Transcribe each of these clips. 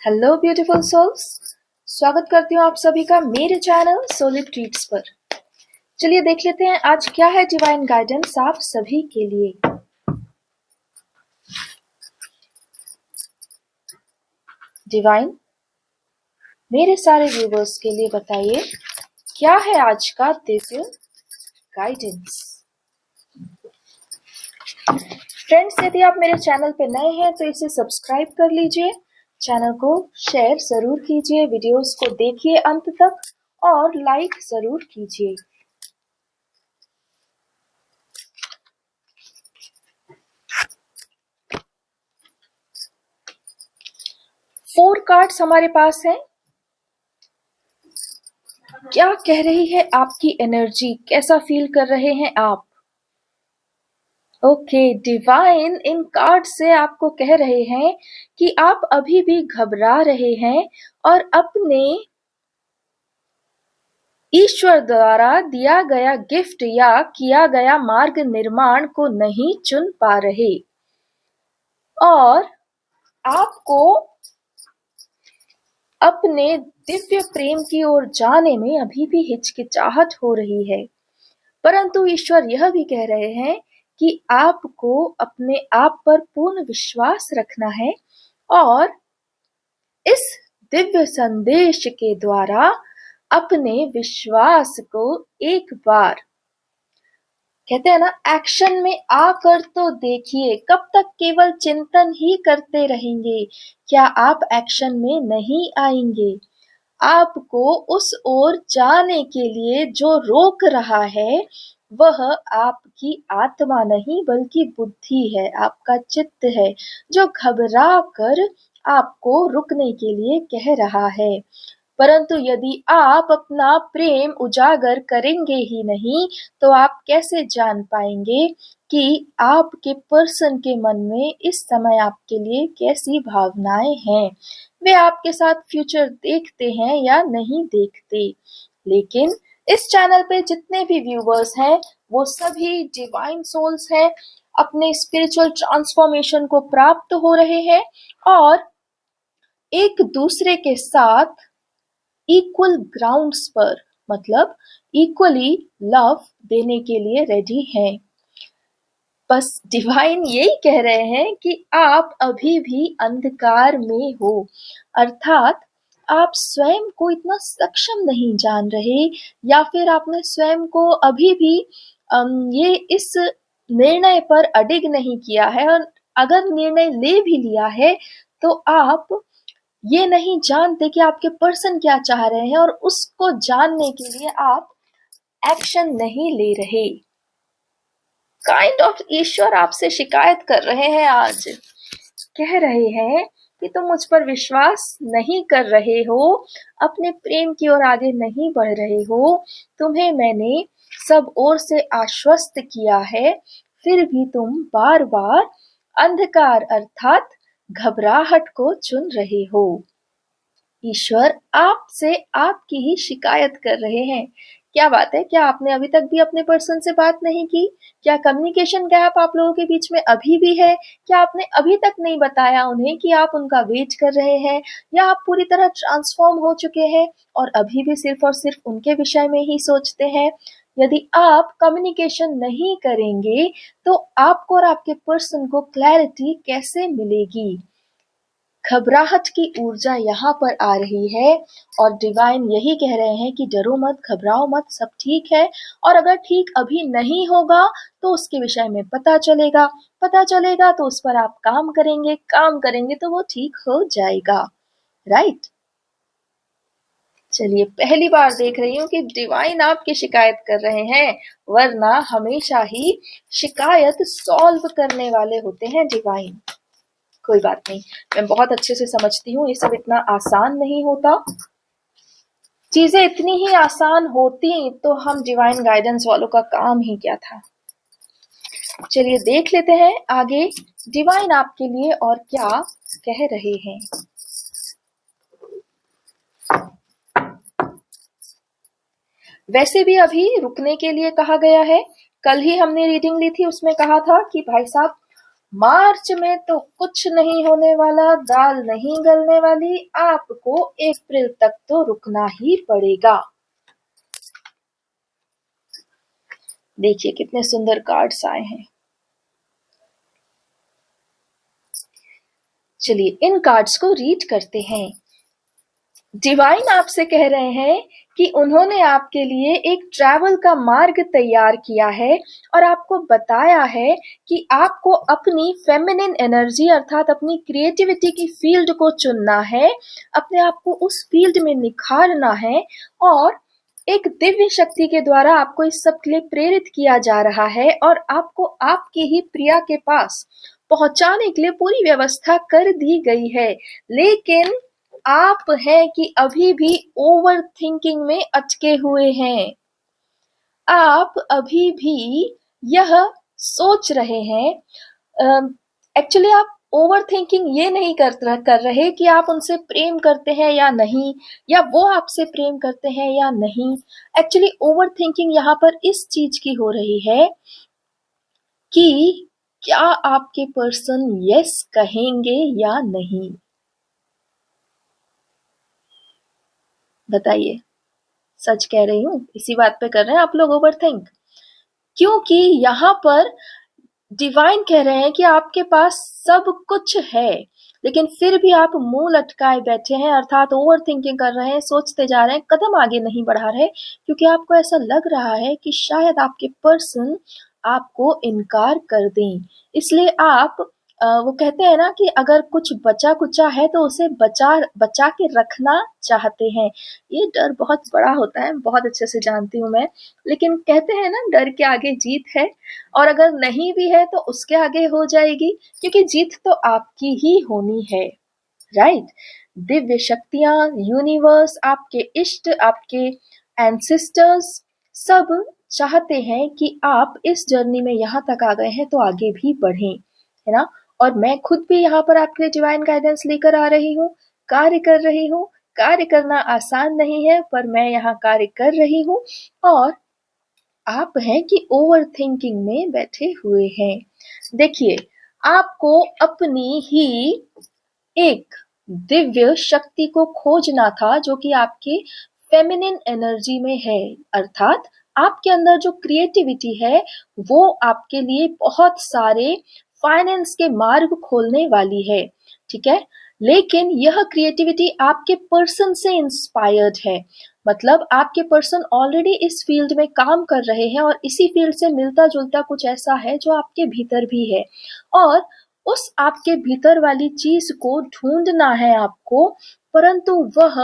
Hello beautiful souls. स्वागत करती हूँ आप सभी का मेरे चैनल सोलिड ट्रीट्स पर। चलिए देख लेते हैं आज क्या है डिवाइन गाइडेंस आप सभी के लिए। डिवाइन मेरे सारे व्यूवर्स के लिए बताइए क्या है आज का दिव्य गाइडेंस। फ्रेंड्स, यदि आप मेरे चैनल पे नए हैं तो इसे सब्सक्राइब कर लीजिए, चैनल को शेयर जरूर कीजिए, वीडियोस को देखिए अंत तक और लाइक जरूर कीजिए। फोर कार्ड्स हमारे पास हैं। क्या कह रही है आपकी एनर्जी, कैसा फील कर रहे हैं आप? ओके, डिवाइन इन कार्ड से आपको कह रहे हैं कि आप अभी भी घबरा रहे हैं और अपने ईश्वर द्वारा दिया गया गिफ्ट या किया गया मार्ग निर्माण को नहीं चुन पा रहे और आपको अपने दिव्य प्रेम की ओर जाने में अभी भी हिचकिचाहट हो रही है। परंतु ईश्वर यह भी कह रहे हैं कि आपको अपने आप पर पूर्ण विश्वास रखना है और इस दिव्य संदेश के द्वारा अपने विश्वास को एक बार कहते हैं ना, एक्शन में आकर तो देखिए। कब तक केवल चिंतन ही करते रहेंगे? क्या आप एक्शन में नहीं आएंगे? आपको उस ओर जाने के लिए जो रोक रहा है वह आपकी आत्मा नहीं बल्कि बुद्धि है, आपका चित्त है जो घबरा कर आपको रुकने के लिए कह रहा है। परंतु यदि आप अपना प्रेम उजागर करेंगे ही नहीं तो आप कैसे जान पाएंगे कि आपके पर्सन के मन में इस समय आपके लिए कैसी भावनाएं हैं, वे आपके साथ फ्यूचर देखते हैं या नहीं देखते। लेकिन इस चैनल पे जितने भी व्यूवर्स हैं वो सभी डिवाइन सोल्स हैं, अपने स्पिरिचुअल ट्रांसफॉर्मेशन को प्राप्त हो रहे हैं और एक दूसरे के साथ इक्वल ग्राउंड्स पर, मतलब इक्वली लव देने के लिए रेडी हैं। बस डिवाइन यही कह रहे हैं कि आप अभी भी अंधकार में हो, अर्थात आप स्वयं को इतना सक्षम नहीं जान रहे या फिर आपने स्वयं को अभी भी ये इस निर्णय पर अडिग नहीं किया है और अगर निर्णय ले भी लिया है तो आप ये नहीं जानते कि आपके पर्सन क्या चाह रहे हैं और उसको जानने के लिए आप एक्शन नहीं ले रहे। काइंड ऑफ ईश्वर आपसे शिकायत कर रहे हैं आज, कह रहे हैं कि तुम मुझ पर विश्वास नहीं कर रहे हो, अपने प्रेम की ओर आगे नहीं बढ़ रहे हो। तुम्हें मैंने सब ओर से आश्वस्त किया है, फिर भी तुम बार बार अंधकार अर्थात घबराहट को चुन रहे हो। ईश्वर आपसे आपकी ही शिकायत कर रहे हैं। क्या बात है, क्या आपने अभी तक भी अपने पर्सन से बात नहीं की? क्या कम्युनिकेशन गैप आप लोगों के बीच में अभी भी है? क्या आपने अभी तक नहीं बताया उन्हें कि आप उनका वेट कर रहे हैं, या आप पूरी तरह ट्रांसफॉर्म हो चुके हैं और अभी भी सिर्फ और सिर्फ उनके विषय में ही सोचते हैं? यदि आप कम्युनिकेशन नहीं करेंगे तो आपको और आपके पर्सन को क्लैरिटी कैसे मिलेगी? घबराहट की ऊर्जा यहाँ पर आ रही है और डिवाइन यही कह रहे हैं कि डरो मत, घबराओ मत, सब ठीक है। और अगर ठीक अभी नहीं होगा तो उसके विषय में पता चलेगा तो उस पर आप काम करेंगे तो वो ठीक हो जाएगा। राइट। चलिए, पहली बार देख रही हूँ कि डिवाइन आपकी शिकायत कर रहे हैं, वरना हमेशा ही शिकायत सॉल्व करने वाले होते हैं डिवाइन। कोई बात नहीं, मैं बहुत अच्छे से समझती हूँ, ये सब इतना आसान नहीं होता। चीजें इतनी ही आसान होती तो हम डिवाइन गाइडेंस वालों का काम ही क्या था। चलिए देख लेते हैं आगे डिवाइन आपके लिए और क्या कह रहे हैं। वैसे भी अभी रुकने के लिए कहा गया है। कल ही हमने रीडिंग ली थी, उसमें कहा था कि भाई साहब मार्च में तो कुछ नहीं होने वाला, दाल नहीं गलने वाली, आपको अप्रैल तक तो रुकना ही पड़ेगा। देखिए कितने सुंदर कार्ड्स आए हैं। चलिए इन कार्ड्स को रीड करते हैं। डिवाइन आपसे कह रहे हैं कि उन्होंने आपके लिए एक ट्रैवल का मार्ग तैयार किया है और आपको बताया है कि आपको अपनी फेमिनिन एनर्जी अर्थात अपनी क्रिएटिविटी की फील्ड को चुनना है, अपने आप को उस फील्ड में निखारना है और एक दिव्य शक्ति के द्वारा आपको इस सब के लिए प्रेरित किया जा रहा है और आपको आपकी ही प्रिया के पास पहुंचाने के लिए पूरी व्यवस्था कर दी गई है। लेकिन आप हैं कि अभी भी ओवर थिंकिंग में अटके हुए हैं। आप अभी भी यह सोच रहे हैं, एक्चुअली आप ओवर थिंकिंग ये नहीं कर रहे कि आप उनसे प्रेम करते हैं या नहीं, या वो आपसे प्रेम करते हैं या नहीं। एक्चुअली ओवर थिंकिंग यहाँ पर इस चीज की हो रही है कि क्या आपके पर्सन यस कहेंगे या नहीं। बताइए, सच कह रही हूँ, इसी बात पे कर रहे हैं आप लोग ओवर थिंक। क्योंकि यहाँ पर डिवाइन कह रहे हैं कि आपके पास सब कुछ है, लेकिन फिर भी आप मुंह लटकाए बैठे हैं, अर्थात ओवर थिंकिंग कर रहे हैं, सोचते जा रहे हैं, कदम आगे नहीं बढ़ा रहे, क्योंकि आपको ऐसा लग रहा है कि शायद आपके पर्सन आपको इनकार कर दें। इसलिए आप वो कहते हैं ना कि अगर कुछ बचा कुचा है तो उसे बचा बचा के रखना चाहते हैं। ये डर बहुत बड़ा होता है, बहुत अच्छे से जानती हूँ मैं, लेकिन कहते हैं ना डर के आगे जीत है, और अगर नहीं भी है तो उसके आगे हो जाएगी, क्योंकि जीत तो आपकी ही होनी है, राइट। दिव्य शक्तियां, यूनिवर्स, आपके इष्ट, आपके एंसेस्टर्स सब चाहते हैं कि आप इस जर्नी में यहाँ तक आ गए हैं तो आगे भी बढ़ें, है ना। और मैं खुद भी यहाँ पर आपके लिए डिवाइन गाइडेंस लेकर आ रही हूँ, कार्य कर रही हूँ। कार्य करना आसान नहीं है, पर मैं यहाँ कार्य कर रही हूँ। और आप हैं कि ओवर थिंकिंग में बैठे हुए हैं। देखिए, आपको अपनी ही एक दिव्य शक्ति को खोजना था जो कि आपके फेमिनिन एनर्जी में है, अर्थात आपके अंदर जो क्रिएटिविटी है वो आपके लिए बहुत सारे फाइनेंस के मार्ग खोलने वाली है, ठीक है। लेकिन यह क्रिएटिविटी आपके पर्सन से इंस्पायर्ड है, मतलब आपके पर्सन ऑलरेडी इस फील्ड में काम कर रहे हैं और इसी फील्ड से मिलता जुलता कुछ ऐसा है जो आपके भीतर भी है, और उस आपके भीतर वाली चीज को ढूंढना है आपको, परंतु वह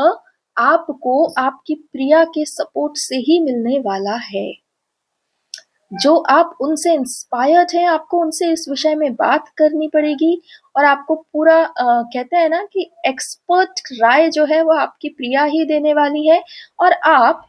आपको आपकी प्रिया के सपोर्ट से ही मिलने वाला है। जो आप उनसे इंस्पायर्ड हैं, आपको उनसे इस विषय में बात करनी पड़ेगी और आपको पूरा कहते हैं ना कि एक्सपर्ट राय जो है वो आपकी प्रिया ही देने वाली है। और आप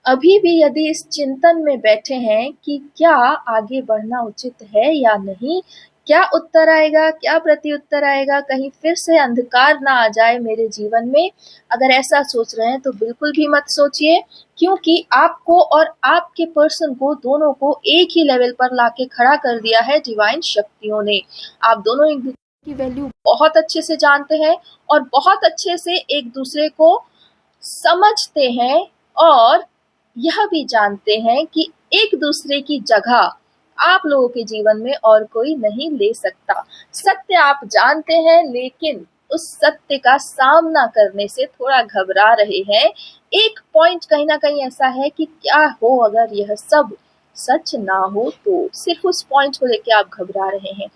अभी भी यदि इस चिंतन में बैठे हैं कि क्या आगे बढ़ना उचित है या नहीं, क्या उत्तर आएगा, क्या प्रत्युत्तर आएगा, कहीं फिर से अंधकार ना आ जाए मेरे जीवन में, अगर ऐसा सोच रहे हैं तो बिल्कुल भी मत सोचिए, क्योंकि आपको और आपके पर्सन को दोनों को एक ही लेवल पर लाके खड़ा कर दिया है डिवाइन शक्तियों ने। आप दोनों एक दूसरे की वैल्यू बहुत अच्छे से जानते हैं और बहुत अच्छे से एक दूसरे को समझते हैं, और यह भी जानते हैं कि एक दूसरे की जगह आप लोगों के जीवन में और कोई नहीं ले सकता। सत्य आप जानते हैं, लेकिन उस सत्य का सामना करने से थोड़ा घबरा रहे हैं। एक पॉइंट कहीं ना कहीं ऐसा है कि क्या हो अगर यह सब सच ना हो, तो सिर्फ उस पॉइंट को लेके आप घबरा रहे हैं।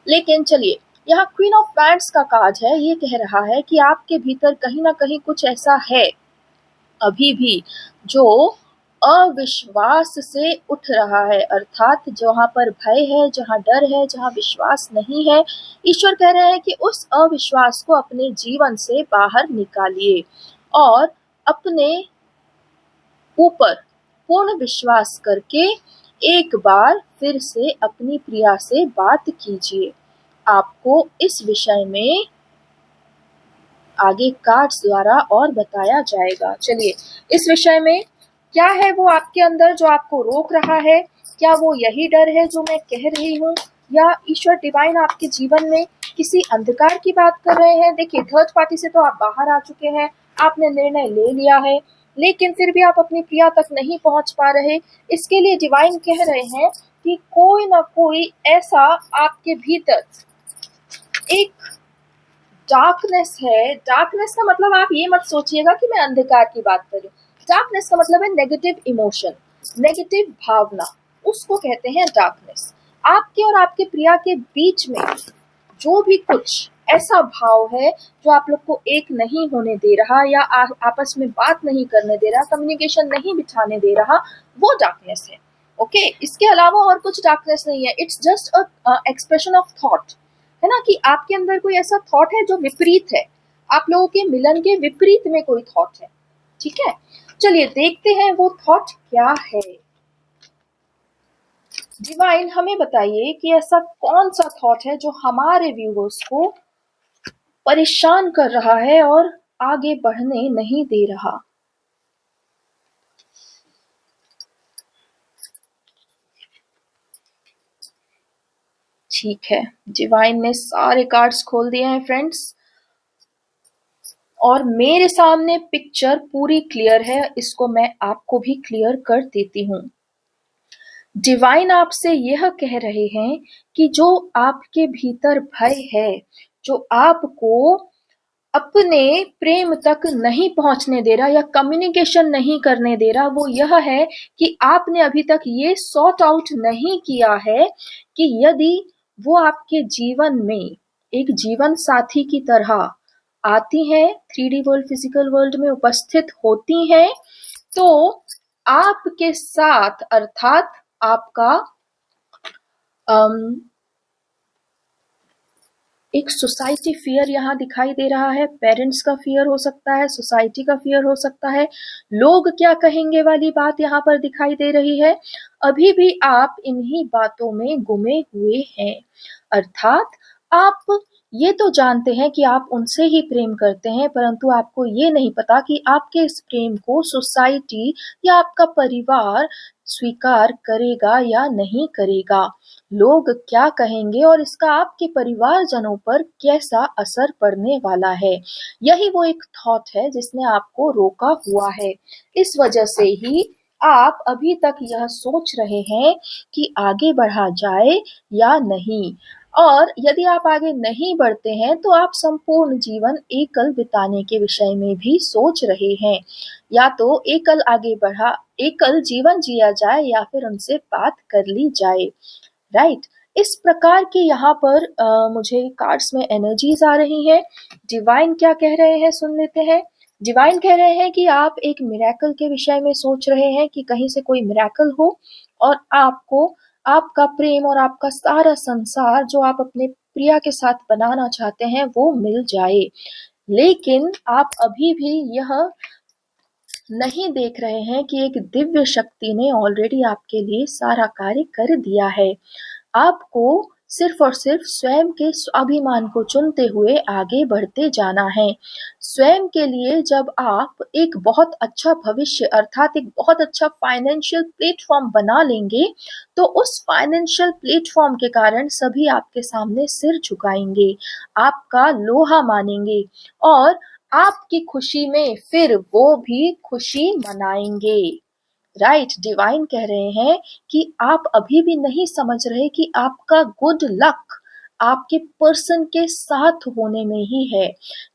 लेकिन चलिए, यहाँ क्वीन ऑफ वैंड्स का कार्ड है, ये कह रहा है कि आपके भीतर कहीं ना कहीं कुछ ऐसा है अभी भी जो अविश्वास से उठ रहा है, अर्थात जहाँ पर भय है, जहाँ डर है, जहाँ विश्वास नहीं है, ईश्वर कह रहे हैं कि उस अविश्वास को अपने जीवन से बाहर निकालिए और अपने ऊपर पूर्ण विश्वास करके एक बार फिर से अपनी प्रिया से बात कीजिए। आपको इस विषय में आगे कार्ड्स द्वारा और बताया जाएगा। चलिए, इस विषय में क्या है वो आपके अंदर जो आपको रोक रहा है, क्या वो यही डर है जो मैं कह रही हूँ, या ईश्वर डिवाइन आपके जीवन में किसी अंधकार की बात कर रहे हैं? देखिए, थर्ड पार्टी से तो आप बाहर आ चुके हैं, आपने निर्णय ले लिया है, लेकिन फिर भी आप अपनी प्रिया तक नहीं पहुंच पा रहे। इसके लिए डिवाइन कह रहे हैं कि कोई ना कोई ऐसा आपके भीतर एक डार्कनेस है। डार्कनेस का मतलब आप ये मत सोचिएगा कि मैं अंधकार की बात कर रही हूँ। डार्कनेस का मतलब है नेगेटिव इमोशन, नेगेटिव भावना, उसको कहते हैं डार्कनेस। आपके और आपके प्रिया के बीच में जो भी कुछ ऐसा भाव है जो आप लोग को एक नहीं होने दे रहा या आपस में बात नहीं करने दे रहा, कम्युनिकेशन नहीं बिठाने दे रहा, वो डार्कनेस है। ओके, इसके अलावा और कुछ डार्कनेस नहीं है। It's just a expression of thought, है ना, कि आपके अंदर कोई ऐसा थॉट है जो विपरीत है, आप लोगों के मिलन के विपरीत में कोई थॉट है। ठीक है, चलिए देखते हैं वो थॉट क्या है। डिवाइन हमें बताइए कि ऐसा कौन सा थॉट है जो हमारे व्यूअर्स को परेशान कर रहा है और आगे बढ़ने नहीं दे रहा। ठीक है, डिवाइन ने सारे कार्ड्स खोल दिए हैं फ्रेंड्स, और मेरे सामने पिक्चर पूरी क्लियर है। इसको मैं आपको भी क्लियर कर देती हूँ। डिवाइन आपसे यह कह रहे हैं कि जो आपके भीतर भय है, जो आपको अपने प्रेम तक नहीं पहुंचने दे रहा या कम्युनिकेशन नहीं करने दे रहा, वो यह है कि आपने अभी तक ये सॉर्ट आउट नहीं किया है कि यदि वो आपके जीवन में एक जीवन साथी की तरह आती हैं, 3D वर्ल्ड, फिजिकल वर्ल्ड में उपस्थित होती हैं, तो आपके साथ, अर्थात आपका एक सोसाइटी फियर यहाँ दिखाई दे रहा है। पेरेंट्स का फियर हो सकता है, सोसाइटी का फियर हो सकता है, लोग क्या कहेंगे वाली बात यहाँ पर दिखाई दे रही है। अभी भी आप इन्हीं बातों में गुमे हुए हैं। अर्थात आप ये तो जानते हैं कि आप उनसे ही प्रेम करते हैं, परंतु आपको ये नहीं पता कि आपके इस प्रेम को सोसाइटी या आपका परिवार स्वीकार करेगा या नहीं करेगा। लोग क्या कहेंगे और इसका आपके परिवारजनों पर कैसा असर पड़ने वाला है, यही वो एक थॉट है जिसने आपको रोका हुआ है। इस वजह से ही आप अभी तक यह सोच रहे हैं कि आगे बढ़ा जाए या नहीं, और यदि आप आगे नहीं बढ़ते हैं तो आप संपूर्ण जीवन एकल बिताने के विषय में भी सोच रहे हैं। या तो एकल आगे बढ़ा, एकल जीवन जिया जाए या फिर उनसे बात कर ली जाए। राइट, इस प्रकार के यहाँ पर मुझे कार्ड्स में एनर्जीज आ रही हैं। डिवाइन क्या कह रहे हैं सुन लेते हैं। डिवाइन कह रहे हैं कि आप एक मिरेकल के विषय में सोच रहे हैं कि कहीं से कोई मिरेकल हो और आपको आपका प्रेम और आपका सारा संसार जो आप अपने प्रिया के साथ बनाना चाहते हैं वो मिल जाए। लेकिन आप अभी भी यह नहीं देख रहे हैं कि एक दिव्य शक्ति ने ऑलरेडी आपके लिए सारा कार्य कर दिया है। आपको सिर्फ और सिर्फ स्वयं के स्वाभिमान को चुनते हुए आगे बढ़ते जाना है। स्वयं के लिए जब आप एक बहुत अच्छा भविष्य, अर्थात एक बहुत अच्छा फाइनेंशियल प्लेटफॉर्म बना लेंगे, तो उस फाइनेंशियल प्लेटफॉर्म के कारण सभी आपके सामने सिर झुकाएंगे, आपका लोहा मानेंगे, और आपकी खुशी में फिर वो भी खुशी मनाएंगे। राइट, डिवाइन कह रहे हैं कि आप अभी भी नहीं समझ रहे कि आपका गुड लक आपके पर्सन के साथ होने में ही है।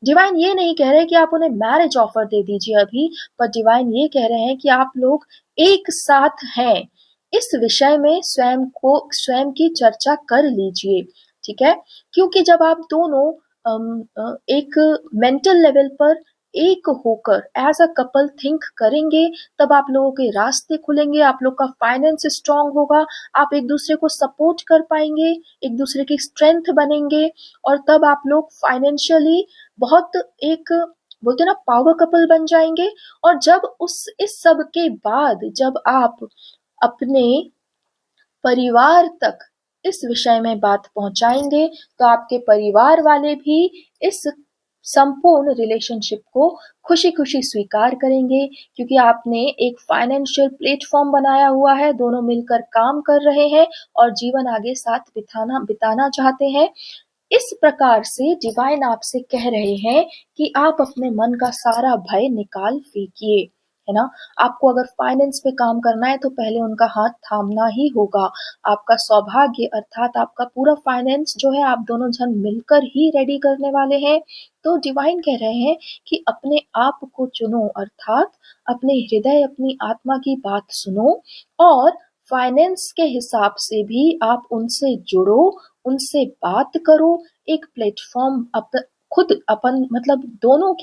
डिवाइन ये नहीं कह रहे कि आप उन्हें मैरिज ऑफर दे दीजिए अभी, पर डिवाइन ये कह रहे हैं कि आप लोग एक साथ हैं। इस विषय में स्वयं की चर्चा कर लीजिए। ठीक है, क्योंकि जब आप दोनों एक मेंटल लेवल पर एक होकर एज अ कपल थिंक करेंगे, तब आप लोगों के रास्ते खुलेंगे, आप लोग का फाइनेंस स्ट्रांग होगा, आप एक दूसरे को सपोर्ट कर पाएंगे, एक दूसरे की स्ट्रेंथ बनेंगे, और तब आप लोग फाइनेंशियली बहुत एक, बोलते ना, पावर कपल बन जाएंगे। और जब इस सब के बाद जब आप अपने परिवार तक इस विषय में बात पहुंचाएंगे, तो आपके परिवार वाले भी इस संपूर्ण रिलेशनशिप को खुशी-खुशी स्वीकार करेंगे, क्योंकि आपने एक फाइनेंशियल प्लेटफ़ॉर्म बनाया हुआ है, दोनों मिलकर काम कर रहे हैं और जीवन आगे साथ बिताना चाहते हैं। इस प्रकार से डिवाइन आपसे कह रहे हैं कि आप अपने मन का सारा भय निकाल फेंकिए, है ना? आपको अगर फाइनेंस पे काम करना है तो पहले उनका हाथ थामना ही होगा। आपका सौभाग्य अर्थात आपका पूरा फाइनेंस जो है आप दोनों जन मिलकर ही रेडी करने वाले हैं। तो डिवाइन कह रहे हैं कि अपने आप को चुनो, अर्थात अपने हृदय, अपनी आत्मा की बात सुनो और फाइनेंस के हिसाब से भी आप उनसे जुड़ो, उनसे बात करो, एक प्लेटफ़ॉर्म खुद अपन मतलब दोनों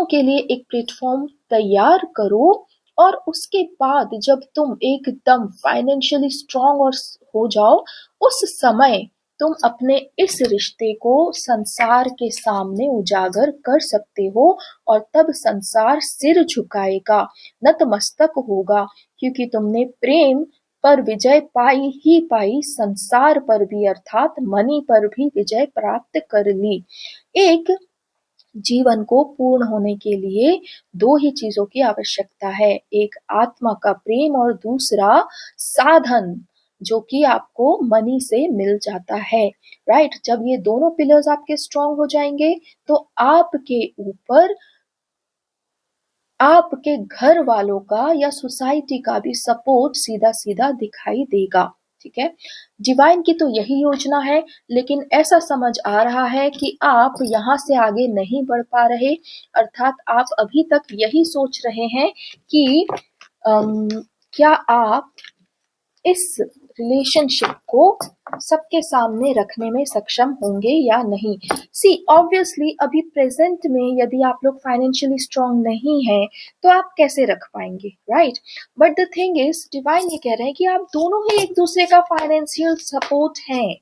के लिए एक प्लेटफ़ॉर्म तैयार करो और उसके बाद जब तुम एकदम फाइनेंशियली स्ट्रॉन्ग और हो जाओ, उस समय तुम अपने इस रिश्ते को संसार के सामने उजागर कर सकते हो और तब संसार सिर झुकाएगा, नतमस्तक होगा, क्योंकि तुमने प्रेम पर विजय पाई ही पाई, संसार पर भी अर्थात मनी पर भी विजय प्राप्त कर ली। एक जीवन को पूर्ण होने के लिए दो ही चीजों की आवश्यकता है, एक आत्मा का प्रेम और दूसरा साधन, जो कि आपको मनी से मिल जाता है। राइट, जब ये दोनों पिलर्स आपके स्ट्रांग हो जाएंगे तो आपके ऊपर आपके घर वालों का या सोसाइटी का भी सपोर्ट सीधा सीधा दिखाई देगा। ठीक है, डिवाइन की तो यही योजना है, लेकिन ऐसा समझ आ रहा है कि आप यहाँ से आगे नहीं बढ़ पा रहे, अर्थात आप अभी तक यही सोच रहे हैं कि अम, क्या आप इस रिलेशनशिप को सबके सामने रखने में सक्षम होंगे या नहीं। सी ऑब्वियसली अभी प्रेजेंट में यदि आप लोग फाइनेंशियली स्ट्रांग नहीं हैं तो आप कैसे रख पाएंगे, right? But the thing is divine ये कह रहे हैं कि आप दोनों ही एक दूसरे का फाइनेंशियल सपोर्ट हैं,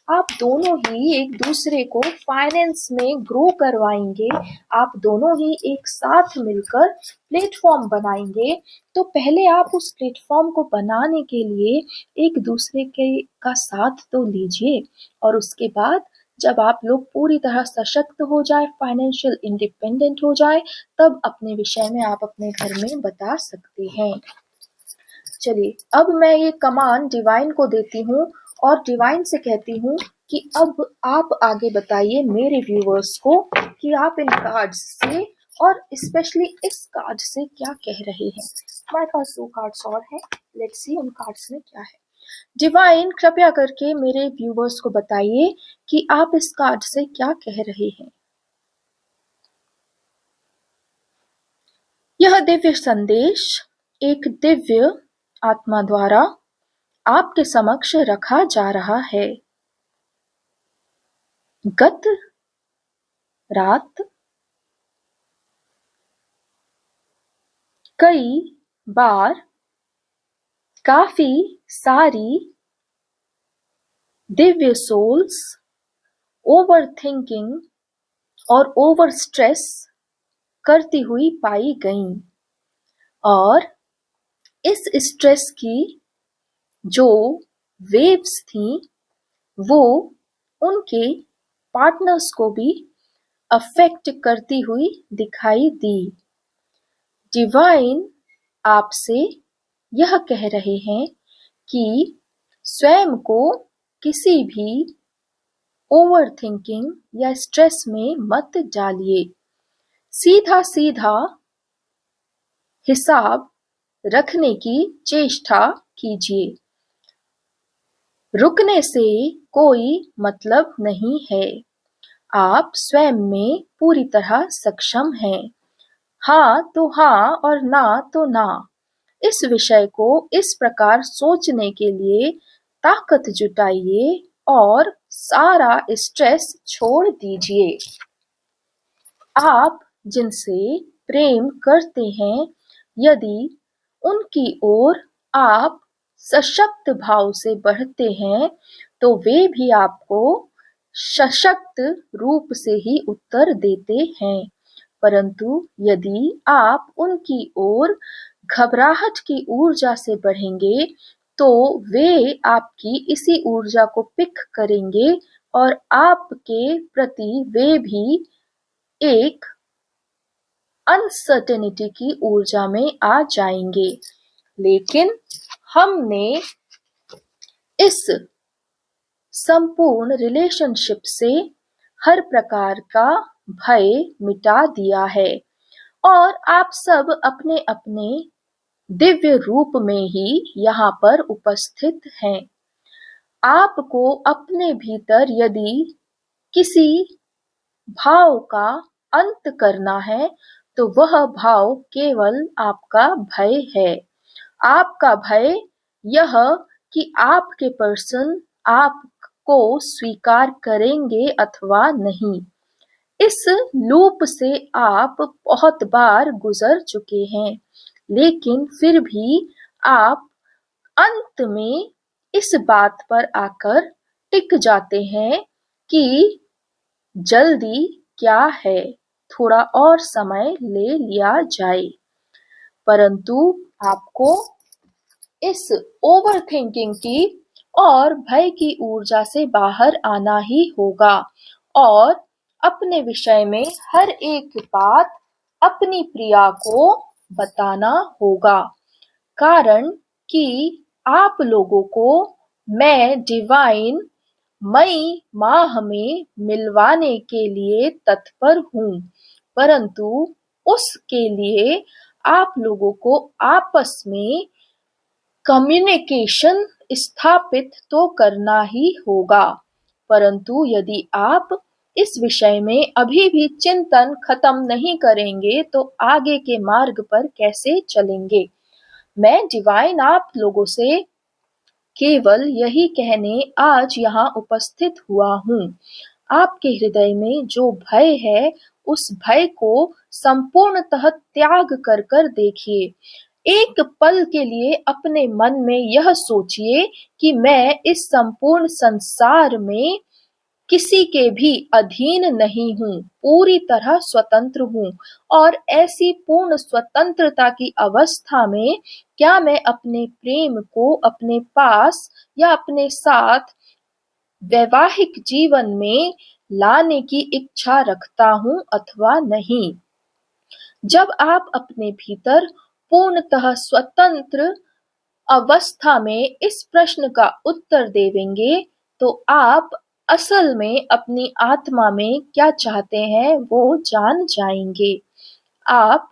आप दोनों ही एक दूसरे को फाइनेंस में ग्रो करवाएंगे, आप दोनों ही एक साथ मिलकर प्लेटफॉर्म बनाएंगे। तो पहले आप उस प्लेटफॉर्म को बनाने के लिए एक दूसरे के का साथ तो लीजिए और उसके बाद जब आप लोग पूरी तरह सशक्त हो जाए, फाइनेंशियल इंडिपेंडेंट हो जाए, तब अपने विषय में आप अपने घर में बता सकते हैं। चलिए, अब मैं ये कमांड डिवाइन को देती हूँ और डिवाइन से कहती हूँ कि अब आप आगे बताइए मेरे व्यूअर्स को कि आप इन कार्ड्स से और स्पेशली इस कार्ड से क्या कह रहे हैं। हमारे पास 2 कार्ड्स और हैं, लेट्स सी उन कार्ड्स में क्या है। डिवाइन कृपया करके मेरे व्यूअर्स को बताइए कि आप इस कार्ड से क्या कह रहे हैं। यह दिव्य संदेश एक दिव्य आत्मा द्वारा आपके समक्ष रखा जा रहा है। गत रात कई बार काफी सारी दिव्य सोल्स ओवर थिंकिंग और ओवर स्ट्रेस करती हुई पाई गईं और इस स्ट्रेस की जो वेव्स थी वो उनके पार्टनर्स को भी अफेक्ट करती हुई दिखाई दी। डिवाइन आपसे यह कह रहे हैं कि स्वयं को किसी भी ओवर थिंकिंग या स्ट्रेस में मत डालिए, सीधा सीधा हिसाब रखने की चेष्टा कीजिए, रुकने से कोई मतलब नहीं है, आप स्वयं में पूरी तरह सक्षम हैं, हाँ तो हाँ और ना तो ना। इस विषय को इस प्रकार सोचने के लिए ताकत जुटाइए और सारा स्ट्रेस छोड़ दीजिए। आप जिनसे प्रेम करते हैं, यदि उनकी ओर आप सशक्त भाव से बढ़ते हैं तो वे भी आपको सशक्त रूप से ही उत्तर देते हैं, परंतु यदि आप उनकी ओर घबराहट की ऊर्जा से बढ़ेंगे तो वे आपकी इसी ऊर्जा को पिक करेंगे और आपके प्रति वे भी एक अनसर्टेनिटी की ऊर्जा में आ जाएंगे। लेकिन हमने इस संपूर्ण रिलेशनशिप से हर प्रकार का भय मिटा दिया है और आप सब अपने अपने दिव्य रूप में ही यहाँ पर उपस्थित हैं। आपको अपने भीतर यदि किसी भाव का अंत करना है तो वह भाव केवल आपका भय है। आपका भय यह कि आपके पर्सन आपको स्वीकार करेंगे अथवा नहीं। इस लूप से आप बहुत बार गुजर चुके हैं, लेकिन फिर भी आप अंत में इस बात पर आकर टिक जाते हैं कि जल्दी क्या है, थोड़ा और समय ले लिया जाए। परंतु आपको इस ओवरथिंकिंग की और भय की ऊर्जा से बाहर आना ही होगा और अपने विषय में हर एक बात अपनी प्रिया को बताना होगा, कारण कि आप लोगों को मैं डिवाइन मई माह में मिलवाने के लिए तत्पर हूँ, परंतु उसके लिए आप लोगों को आपस में कम्युनिकेशन स्थापित तो करना ही होगा। परंतु यदि आप इस विषय में अभी भी चिंतन खत्म नहीं करेंगे तो आगे के मार्ग पर कैसे चलेंगे। मैं डिवाइन आप लोगों से केवल यही कहने आज यहाँ उपस्थित हुआ हूँ। आपके हृदय में जो भय है उस भय को संपूर्णतः त्याग कर कर देखिए। एक पल के लिए अपने मन में यह सोचिए कि मैं इस संपूर्ण संसार में किसी के भी अधीन नहीं हूँ, पूरी तरह स्वतंत्र हूँ और ऐसी पूर्ण स्वतंत्रता की अवस्था में क्या मैं अपने प्रेम को अपने पास या अपने साथ वैवाहिक जीवन में लाने की इच्छा रखता हूँ अथवा नहीं। जब आप अपने भीतर पूर्णतः स्वतंत्र अवस्था में इस प्रश्न का उत्तर देवेंगे तो आप असल में अपनी आत्मा में क्या चाहते हैं वो जान जाएंगे। आप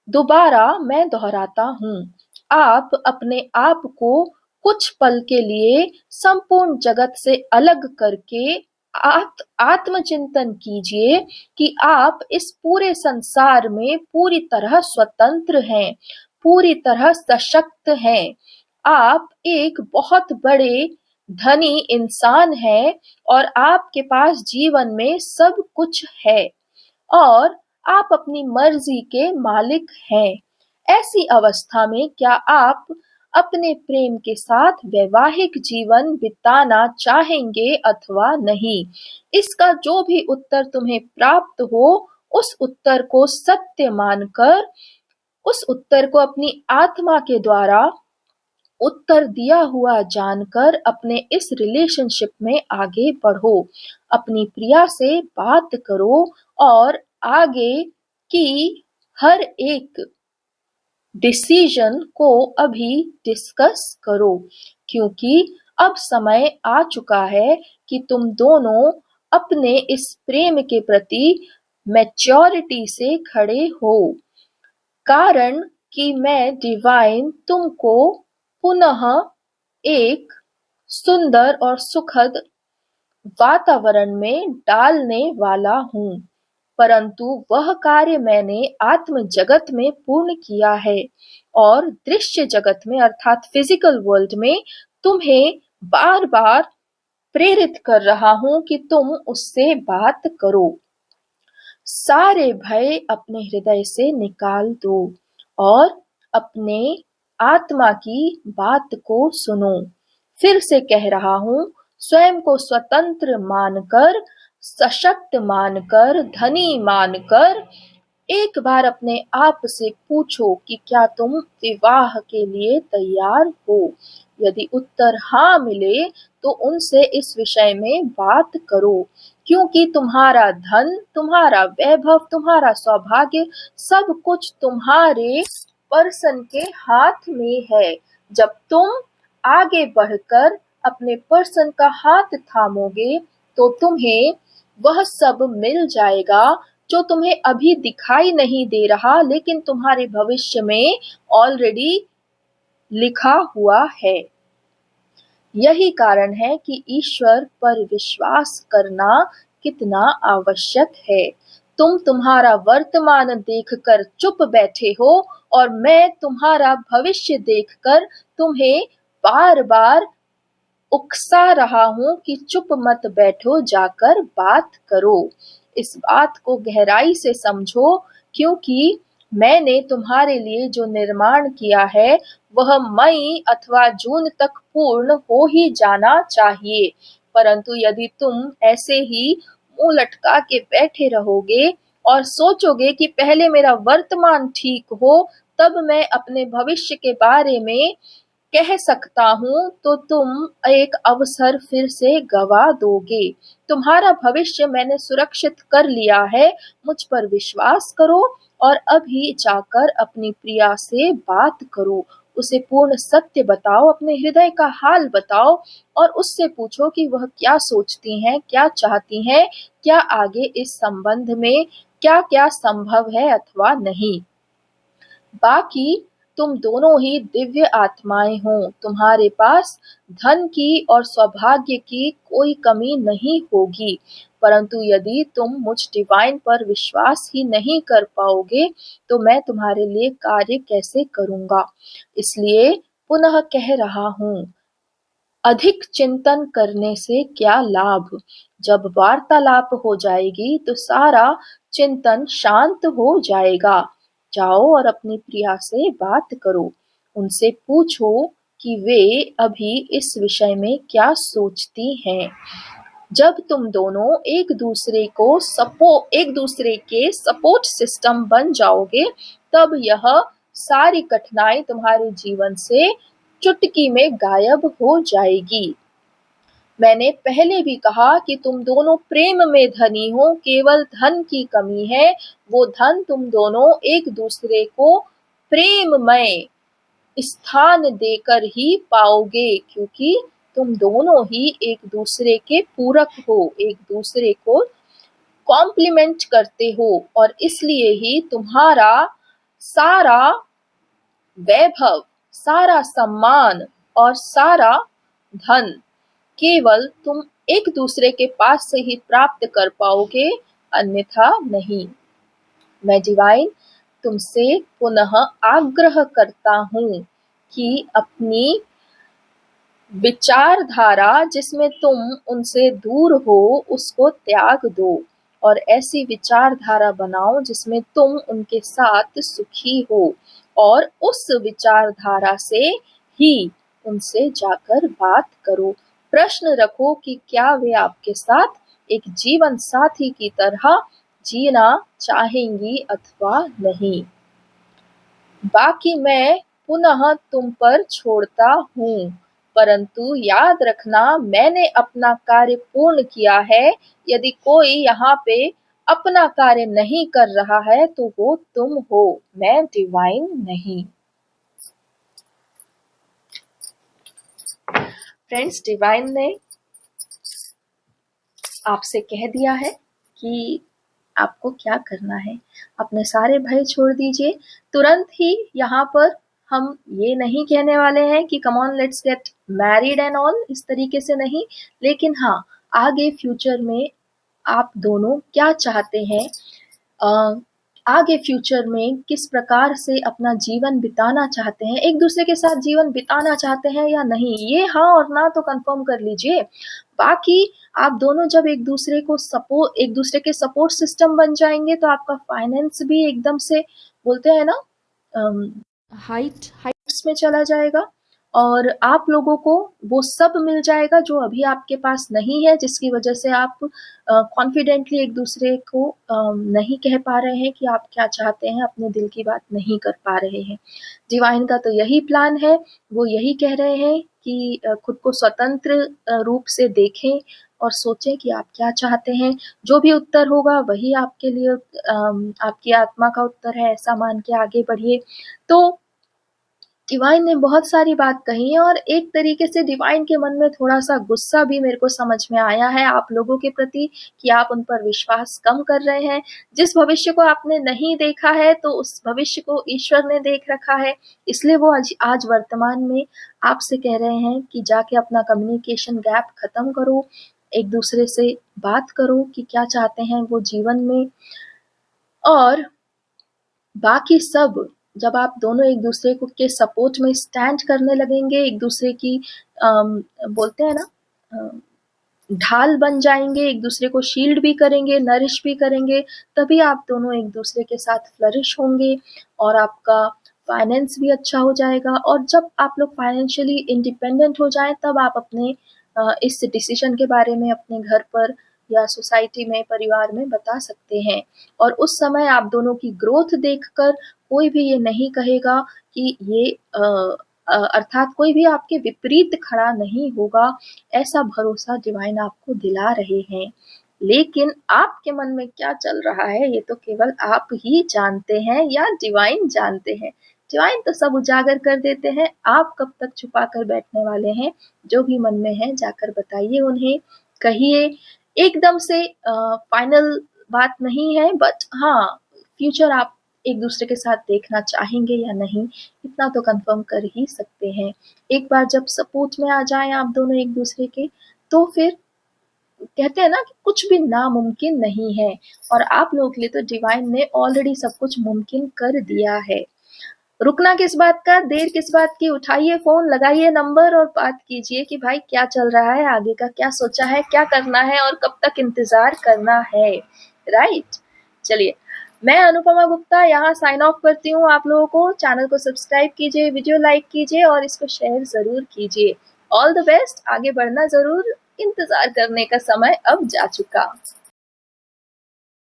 दोबारा मैं दोहराता हूँ, आप अपने आप को कुछ पल के लिए संपूर्ण जगत से अलग करके आत्मचिंतन कीजिए कि आप इस पूरे संसार में पूरी तरह स्वतंत्र हैं, पूरी तरह सशक्त हैं। आप एक बहुत बड़े धनी इंसान हैं और आपके पास जीवन में सब कुछ है और आप अपनी मर्जी के मालिक हैं। ऐसी अवस्था में क्या आप अपने प्रेम के साथ वैवाहिक जीवन बिताना चाहेंगे अथवा नहीं? इसका जो भी उत्तर तुम्हें प्राप्त हो उस उत्तर को सत्य मानकर, उस उत्तर को अपनी आत्मा के द्वारा उत्तर दिया हुआ जानकर अपने इस रिलेशनशिप में आगे बढ़ो। अपनी प्रिया से बात करो और आगे की हर एक डिसीजन को अभी डिस्कस करो, क्योंकि अब समय आ चुका है कि तुम दोनों अपने इस प्रेम के प्रति मैच्योरिटी से खड़े हो, कारण कि मैं डिवाइन तुमको पुनः एक सुंदर और सुखद वातावरण में डालने वाला हूँ। परंतु वह कार्य मैंने आत्म जगत में पूर्ण किया है और दृश्य जगत में अर्थात फिजिकल वर्ल्ड में तुम्हें बार बार प्रेरित कर रहा हूँ कि तुम उससे बात करो। सारे भय अपने हृदय से निकाल दो और अपने आत्मा की बात को सुनो। फिर से कह रहा हूँ, स्वयं को स्वतंत्र मानकर, सशक्त मानकर, धनी मानकर एक बार अपने आप से पूछो कि क्या तुम विवाह के लिए तैयार हो। यदि उत्तर हाँ मिले तो उनसे इस विषय में बात करो, क्योंकि तुम्हारा धन, तुम्हारा वैभव, तुम्हारा सौभाग्य सब कुछ तुम्हारे पर्सन के हाथ में है। जब तुम आगे बढ़कर अपने पर्सन का हाथ थामोगे तो तुम्हें वह सब मिल जाएगा जो तुम्हें अभी दिखाई नहीं दे रहा, लेकिन तुम्हारे भविष्य में ऑलरेडी लिखा हुआ है। यही कारण है कि ईश्वर पर विश्वास करना कितना आवश्यक है। तुम तुम्हारा वर्तमान देखकर चुप बैठे हो और मैं तुम्हारा भविष्य देखकर तुम्हें बार बार उकसा रहा हूं कि चुप मत बैठो, जाकर बात करो। इस बात को गहराई से समझो, क्योंकि मैंने तुम्हारे लिए जो निर्माण किया है वह मई अथवा जून तक पूर्ण हो ही जाना चाहिए। परंतु यदि तुम ऐसे ही मुंह लटका के बैठे रहोगे और सोचोगे कि पहले मेरा वर्तमान ठीक हो तब मैं अपने भविष्य के बारे में कह सकता हूँ, तो तुम एक अवसर फिर से गवा दोगे। तुम्हारा भविष्य मैंने सुरक्षित कर लिया है, मुझ पर विश्वास करो और अभी जाकर अपनी प्रिया से बात करो। उसे पूर्ण सत्य बताओ, अपने हृदय का हाल बताओ और उससे पूछो कि वह क्या सोचती हैं, क्या चाहती हैं, क्या आगे इस संबंध में क्या-क्या संभव है अथवा नहीं। बाकी तुम दोनों ही दिव्य आत्माएं हो, तुम्हारे पास धन की और सौभाग्य की कोई कमी नहीं होगी। परंतु यदि तुम मुझ डिवाइन पर विश्वास ही नहीं कर पाओगे तो मैं तुम्हारे लिए कार्य कैसे करूंगा। इसलिए पुनः कह रहा हूँ, अधिक चिंतन करने से क्या लाभ। जब वार्तालाप हो जाएगी तो सारा चिंतन शांत हो जाएगा। जाओ और अपनी प्रिया से बात करो, उनसे पूछो कि वे अभी इस विषय में क्या सोचती हैं। जब तुम दोनों एक दूसरे के सपोर्ट सिस्टम बन जाओगे तब यह सारी कठिनाई तुम्हारे जीवन से चुटकी में गायब हो जाएगी। मैंने पहले भी कहा कि तुम दोनों प्रेम में धनी हो, केवल धन की कमी है। वो धन तुम दोनों एक दूसरे को प्रेममय स्थान देकर ही पाओगे, क्योंकि तुम दोनों ही एक दूसरे के पूरक हो, एक दूसरे को कॉम्प्लीमेंट करते हो और इसलिए ही तुम्हारा सारा वैभव, सारा सम्मान और सारा धन केवल तुम एक दूसरे के पास से ही प्राप्त कर पाओगे, अन्यथा नहीं। मैं डिवाइन तुमसे पुनः आग्रह करता हूँ कि अपनी विचारधारा जिसमें तुम उनसे दूर हो उसको त्याग दो और ऐसी विचारधारा बनाओ जिसमें तुम उनके साथ सुखी हो और उस विचारधारा से ही उनसे जाकर बात करो। प्रश्न रखो कि क्या वे आपके साथ एक जीवन साथी की तरह जीना चाहेंगी अथवा नहीं। बाकी मैं पुनः तुम पर छोड़ता हूँ, परंतु याद रखना मैंने अपना कार्य पूर्ण किया है। यदि कोई यहाँ पे अपना कार्य नहीं कर रहा है तो वो तुम हो, मैं डिवाइन नहीं। फ्रेंड्स, डिवाइन ने आपसे कह दिया है कि आपको क्या करना है। अपने सारे भय छोड़ दीजिए। तुरंत ही यहाँ पर हम ये नहीं कहने वाले हैं कि come on let's get married and all, इस तरीके से नहीं, लेकिन हाँ, आगे फ्यूचर में आप दोनों क्या चाहते हैं, आगे फ्यूचर में किस प्रकार से अपना जीवन बिताना चाहते हैं, एक दूसरे के साथ जीवन बिताना चाहते हैं या नहीं, ये हाँ और ना तो कंफर्म कर लीजिए। बाकी आप दोनों जब एक दूसरे के सपोर्ट सिस्टम बन जाएंगे तो आपका फाइनेंस भी एकदम से बोलते हैं ना हाइट्स में चला जाएगा और आप लोगों को वो सब मिल जाएगा जो अभी आपके पास नहीं है, जिसकी वजह से आप कॉन्फिडेंटली एक दूसरे को नहीं कह पा रहे हैं कि आप क्या चाहते हैं, अपने दिल की बात नहीं कर पा रहे हैं। डिवाइन का तो यही प्लान है, वो यही कह रहे हैं कि खुद को स्वतंत्र रूप से देखें और सोचें कि आप क्या चाहते हैं। जो भी उत्तर होगा वही आपके लिए आपकी आत्मा का उत्तर है, ऐसा मान के आगे बढ़िए। तो डिवाइन ने बहुत सारी बात कही है और एक तरीके से डिवाइन के मन में थोड़ा-सा गुस्सा भी मेरे को समझ में आया है आप लोगों के प्रति कि आप उन पर विश्वास कम कर रहे हैं। जिस भविष्य को आपने नहीं देखा है, तो उस भविष्य को ईश्वर ने देख रखा है, इसलिए वो आज वर्तमान में आपसे कह रहे हैं कि जाके अपना कम्युनिकेशन गैप खत्म करो, एक-दूसरे से बात करो कि क्या चाहते हैं वो जीवन में। और बाकी सब जब आप दोनों एक-दूसरे को के सपोर्ट में स्टैंड करने लगेंगे, एक-दूसरे की बोलते हैं ना अ, ढाल बन जाएँगे, एक-दूसरे को शील्ड भी करेंगे, नरिश भी करेंगे, तभी आप दोनों एक-दूसरे के साथ फ्लरिश होंगे और आपका फाइनेंस भी अच्छा हो जाएगा। और जब आप लोग फाइनेंशियली इंडिपेंडेंट हो जाएँ, तब आप अपने इस डिसीज़न के बारे में अपने घर पर या सोसाइटी में, परिवार में बता सकते हैं। और उस समय आप दोनों की ग्रोथ देखकर कोई भी ये नहीं कहेगा कि ये अर्थात कोई भी आपके विपरीत खड़ा नहीं होगा, ऐसा भरोसा डिवाइन आपको दिला रहे हैं। लेकिन आपके मन में क्या चल रहा है, ये तो केवल आप ही जानते हैं या डिवाइन जानते हैं। डिवाइन तो सब उजागर कर देते हैं, आप कब तक छुपा कर बैठने वाले हैं? जो भी मन में है जाकर बताइए उन्हें, कहिए। एकदम से फाइनल बात नहीं है, बट हाँ, फ्यूचर आप एक-दूसरे के साथ देखना चाहेंगे या नहीं, इतना तो कन्फर्म कर ही सकते हैं। एक बार जब सपोर्ट में आ जाएँ आप दोनों एक-दूसरे के, तो फिर कहते हैं ना कि कुछ भी नामुमकिन नहीं है। और आप लोगों के लिए तो डिवाइन ने ऑलरेडी सब कुछ मुमकिन कर दिया है। रुकना किस बात का, देर किस बात की, उठाइए फ़ोन, लगाइए नंबर और बात कीजिए कि भाई क्या चल रहा है, आगे का क्या सोचा है, क्या करना है और कब तक इंतज़ार करना है, राइट? चलिए, मैं अनुपमा गुप्ता यहाँ साइन ऑफ करती हूँ आप लोगों को। चैनल को सब्सक्राइब कीजिए, वीडियो लाइक कीजिए और इसको शेयर ज़रूर कीजिए। ऑल द बेस्ट, आगे बढ़ना ज़रूर, इंतज़ार करने का समय अब जा चुका।